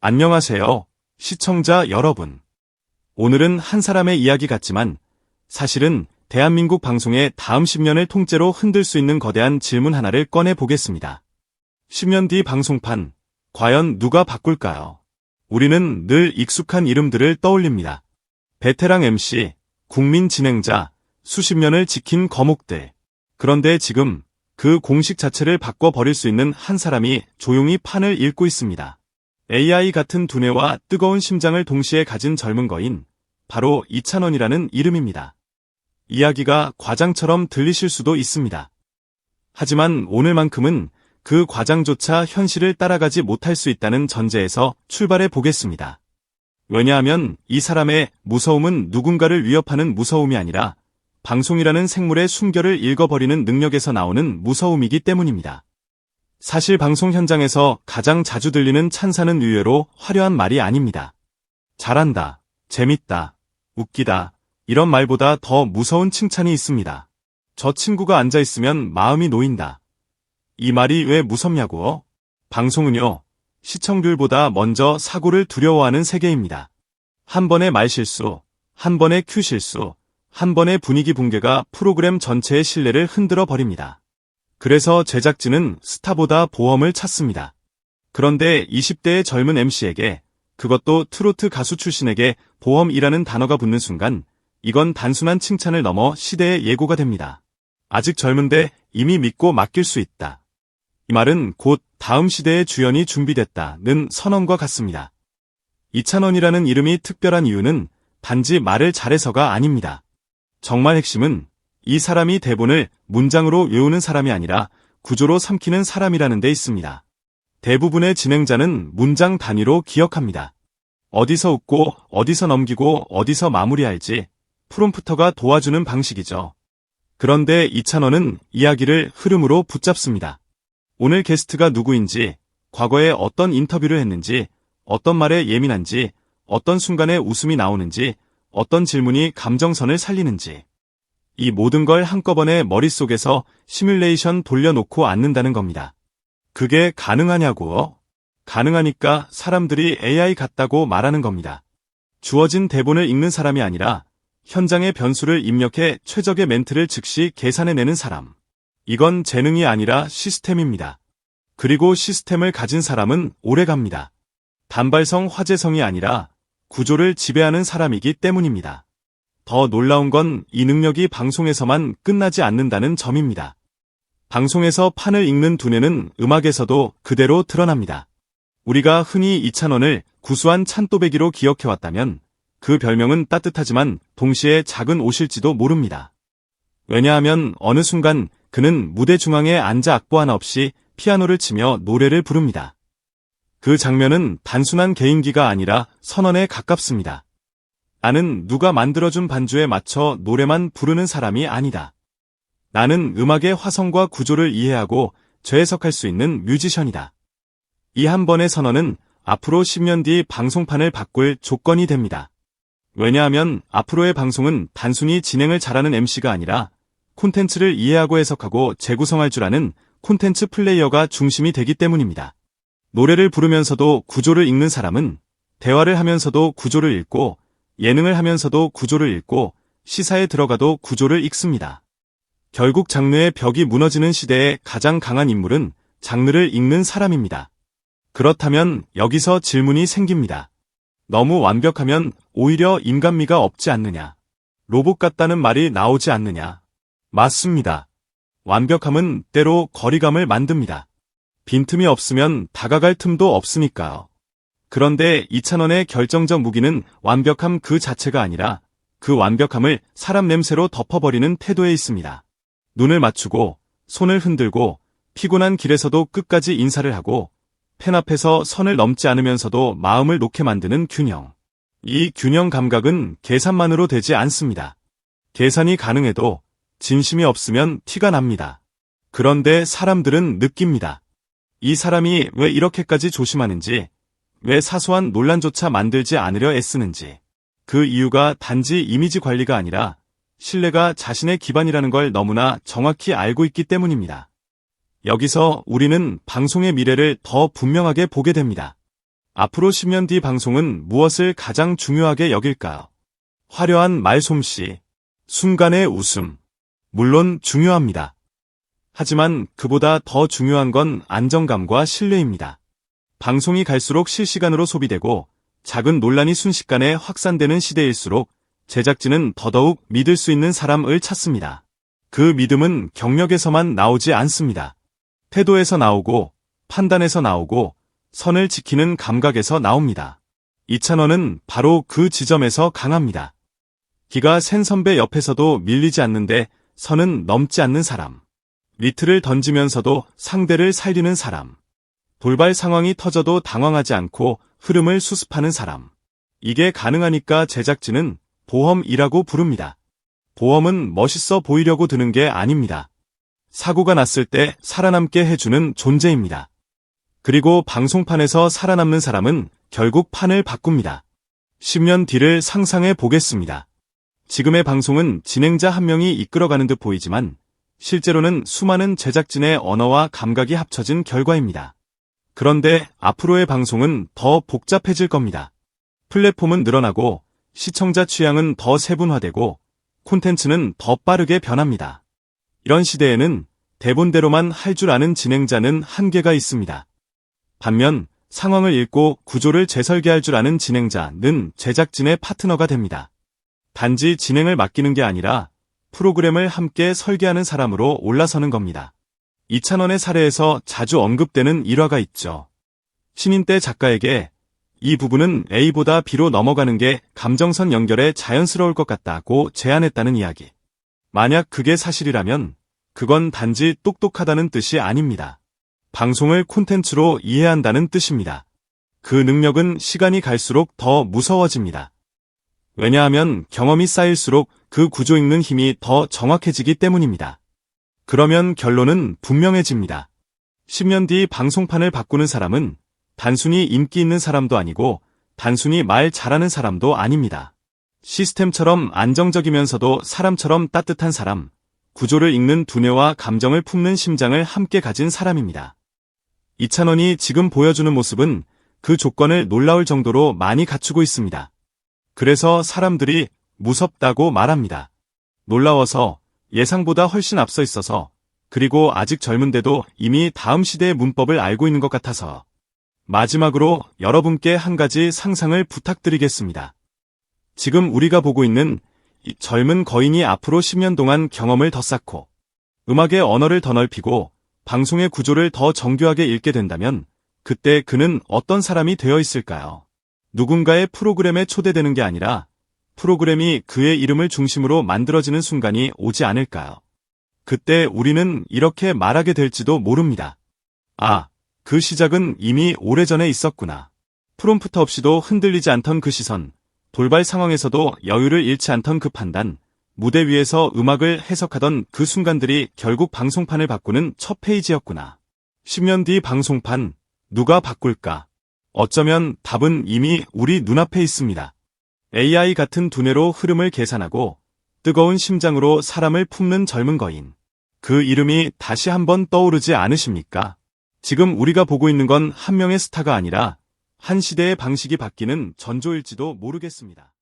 안녕하세요, 시청자 여러분. 오늘은 한 사람의 이야기 같지만 사실은 대한민국 방송의 다음 10년을 통째로 흔들 수 있는 거대한 질문 하나를 꺼내 보겠습니다. 10년 뒤 방송판, 과연 누가 바꿀까요? 우리는 늘 익숙한 이름들을 떠올립니다. 베테랑 MC, 국민 진행자, 수십 년을 지킨 거목들. 그런데 지금 그 공식 자체를 바꿔버릴 수 있는 한 사람이 조용히 판을 읽고 있습니다. AI 같은 두뇌와 뜨거운 심장을 동시에 가진 젊은 거인, 바로 이찬원이라는 이름입니다. 이야기가 과장처럼 들리실 수도 있습니다. 하지만 오늘만큼은 그 과장조차 현실을 따라가지 못할 수 있다는 전제에서 출발해 보겠습니다. 왜냐하면 이 사람의 무서움은 누군가를 위협하는 무서움이 아니라 방송이라는 생물의 숨결을 읽어버리는 능력에서 나오는 무서움이기 때문입니다. 사실 방송 현장에서 가장 자주 들리는 찬사는 의외로 화려한 말이 아닙니다. 잘한다, 재밌다, 웃기다, 이런 말보다 더 무서운 칭찬이 있습니다. 저 친구가 앉아있으면 마음이 놓인다. 이 말이 왜 무섭냐고요? 방송은요, 시청률보다 먼저 사고를 두려워하는 세계입니다. 한 번의 말실수, 한 번의 큐 실수, 한 번의 분위기 붕괴가 프로그램 전체의 신뢰를 흔들어 버립니다. 그래서 제작진은 스타보다 보험을 찾습니다. 그런데 20대의 젊은 MC에게, 그것도 트로트 가수 출신에게 보험이라는 단어가 붙는 순간 이건 단순한 칭찬을 넘어 시대의 예고가 됩니다. 아직 젊은데 이미 믿고 맡길 수 있다. 이 말은 곧 다음 시대의 주연이 준비됐다는 선언과 같습니다. 이찬원이라는 이름이 특별한 이유는 단지 말을 잘해서가 아닙니다. 정말 핵심은 이 사람이 대본을 문장으로 외우는 사람이 아니라 구조로 삼키는 사람이라는 데 있습니다. 대부분의 진행자는 문장 단위로 기억합니다. 어디서 웃고 어디서 넘기고 어디서 마무리할지 프롬프터가 도와주는 방식이죠. 그런데 이찬원은 이야기를 흐름으로 붙잡습니다. 오늘 게스트가 누구인지, 과거에 어떤 인터뷰를 했는지, 어떤 말에 예민한지, 어떤 순간에 웃음이 나오는지, 어떤 질문이 감정선을 살리는지, 이 모든 걸 한꺼번에 머릿속에서 시뮬레이션 돌려놓고 앉는다는 겁니다. 그게 가능하냐고요? 가능하니까 사람들이 AI 같다고 말하는 겁니다. 주어진 대본을 읽는 사람이 아니라 현장의 변수를 입력해 최적의 멘트를 즉시 계산해내는 사람. 이건 재능이 아니라 시스템입니다. 그리고 시스템을 가진 사람은 오래갑니다. 단발성 화제성이 아니라 구조를 지배하는 사람이기 때문입니다. 더 놀라운 건 이 능력이 방송에서만 끝나지 않는다는 점입니다. 방송에서 판을 읽는 두뇌는 음악에서도 그대로 드러납니다. 우리가 흔히 이찬원을 구수한 찬또배기로 기억해왔다면 그 별명은 따뜻하지만 동시에 작은 옷일지도 모릅니다. 왜냐하면 어느 순간 그는 무대 중앙에 앉아 악보 하나 없이 피아노를 치며 노래를 부릅니다. 그 장면은 단순한 개인기가 아니라 선언에 가깝습니다. 나는 누가 만들어준 반주에 맞춰 노래만 부르는 사람이 아니다. 나는 음악의 화성과 구조를 이해하고 재해석할 수 있는 뮤지션이다. 이 한 번의 선언은 앞으로 10년 뒤 방송판을 바꿀 조건이 됩니다. 왜냐하면 앞으로의 방송은 단순히 진행을 잘하는 MC가 아니라 콘텐츠를 이해하고 해석하고 재구성할 줄 아는 콘텐츠 플레이어가 중심이 되기 때문입니다. 노래를 부르면서도 구조를 읽는 사람은 대화를 하면서도 구조를 읽고 예능을 하면서도 구조를 읽고 시사에 들어가도 구조를 읽습니다. 결국 장르의 벽이 무너지는 시대에 가장 강한 인물은 장르를 읽는 사람입니다. 그렇다면 여기서 질문이 생깁니다. 너무 완벽하면 오히려 인간미가 없지 않느냐? 로봇 같다는 말이 나오지 않느냐? 맞습니다. 완벽함은 때로 거리감을 만듭니다. 빈틈이 없으면 다가갈 틈도 없으니까요. 그런데 이찬원의 결정적 무기는 완벽함 그 자체가 아니라 그 완벽함을 사람 냄새로 덮어버리는 태도에 있습니다. 눈을 맞추고 손을 흔들고 피곤한 길에서도 끝까지 인사를 하고 펜 앞에서 선을 넘지 않으면서도 마음을 놓게 만드는 균형. 이 균형 감각은 계산만으로 되지 않습니다. 계산이 가능해도 진심이 없으면 티가 납니다. 그런데 사람들은 느낍니다. 이 사람이 왜 이렇게까지 조심하는지, 왜 사소한 논란조차 만들지 않으려 애쓰는지. 그 이유가 단지 이미지 관리가 아니라 신뢰가 자신의 기반이라는 걸 너무나 정확히 알고 있기 때문입니다. 여기서 우리는 방송의 미래를 더 분명하게 보게 됩니다. 앞으로 10년 뒤 방송은 무엇을 가장 중요하게 여길까요? 화려한 말솜씨, 순간의 웃음. 물론 중요합니다. 하지만 그보다 더 중요한 건 안정감과 신뢰입니다. 방송이 갈수록 실시간으로 소비되고 작은 논란이 순식간에 확산되는 시대일수록 제작진은 더더욱 믿을 수 있는 사람을 찾습니다. 그 믿음은 경력에서만 나오지 않습니다. 태도에서 나오고 판단에서 나오고 선을 지키는 감각에서 나옵니다. 이찬원은 바로 그 지점에서 강합니다. 기가 센 선배 옆에서도 밀리지 않는데 선은 넘지 않는 사람. 리트를 던지면서도 상대를 살리는 사람. 돌발 상황이 터져도 당황하지 않고 흐름을 수습하는 사람. 이게 가능하니까 제작진은 보험이라고 부릅니다. 보험은 멋있어 보이려고 드는 게 아닙니다. 사고가 났을 때 살아남게 해주는 존재입니다. 그리고 방송판에서 살아남는 사람은 결국 판을 바꿉니다. 10년 뒤를 상상해 보겠습니다. 지금의 방송은 진행자 한 명이 이끌어가는 듯 보이지만 실제로는 수많은 제작진의 언어와 감각이 합쳐진 결과입니다. 그런데 앞으로의 방송은 더 복잡해질 겁니다. 플랫폼은 늘어나고 시청자 취향은 더 세분화되고 콘텐츠는 더 빠르게 변합니다. 이런 시대에는 대본대로만 할 줄 아는 진행자는 한계가 있습니다. 반면 상황을 읽고 구조를 재설계할 줄 아는 진행자는 제작진의 파트너가 됩니다. 단지 진행을 맡기는 게 아니라 프로그램을 함께 설계하는 사람으로 올라서는 겁니다. 이찬원의 사례에서 자주 언급되는 일화가 있죠. 신인 때 작가에게 이 부분은 A보다 B로 넘어가는 게 감정선 연결에 자연스러울 것 같다고 제안했다는 이야기. 만약 그게 사실이라면 그건 단지 똑똑하다는 뜻이 아닙니다. 방송을 콘텐츠로 이해한다는 뜻입니다. 그 능력은 시간이 갈수록 더 무서워집니다. 왜냐하면 경험이 쌓일수록 그 구조 읽는 힘이 더 정확해지기 때문입니다. 그러면 결론은 분명해집니다. 10년 뒤 방송판을 바꾸는 사람은 단순히 인기 있는 사람도 아니고 단순히 말 잘하는 사람도 아닙니다. 시스템처럼 안정적이면서도 사람처럼 따뜻한 사람, 구조를 읽는 두뇌와 감정을 품는 심장을 함께 가진 사람입니다. 이찬원이 지금 보여주는 모습은 그 조건을 놀라울 정도로 많이 갖추고 있습니다. 그래서 사람들이 무섭다고 말합니다. 놀라워서, 예상보다 훨씬 앞서 있어서, 그리고 아직 젊은데도 이미 다음 시대의 문법을 알고 있는 것 같아서. 마지막으로 여러분께 한 가지 상상을 부탁드리겠습니다. 지금 우리가 보고 있는 이 젊은 거인이 앞으로 10년 동안 경험을 더 쌓고 음악의 언어를 더 넓히고 방송의 구조를 더 정교하게 읽게 된다면 그때 그는 어떤 사람이 되어 있을까요? 누군가의 프로그램에 초대되는 게 아니라 프로그램이 그의 이름을 중심으로 만들어지는 순간이 오지 않을까요? 그때 우리는 이렇게 말하게 될지도 모릅니다. 아, 그 시작은 이미 오래전에 있었구나. 프롬프트 없이도 흔들리지 않던 그 시선, 돌발 상황에서도 여유를 잃지 않던 그 판단, 무대 위에서 음악을 해석하던 그 순간들이 결국 방송판을 바꾸는 첫 페이지였구나. 10년 뒤 방송판, 누가 바꿀까? 어쩌면 답은 이미 우리 눈앞에 있습니다. AI 같은 두뇌로 흐름을 계산하고 뜨거운 심장으로 사람을 품는 젊은 거인. 그 이름이 다시 한번 떠오르지 않으십니까? 지금 우리가 보고 있는 건 한 명의 스타가 아니라 한 시대의 방식이 바뀌는 전조일지도 모르겠습니다.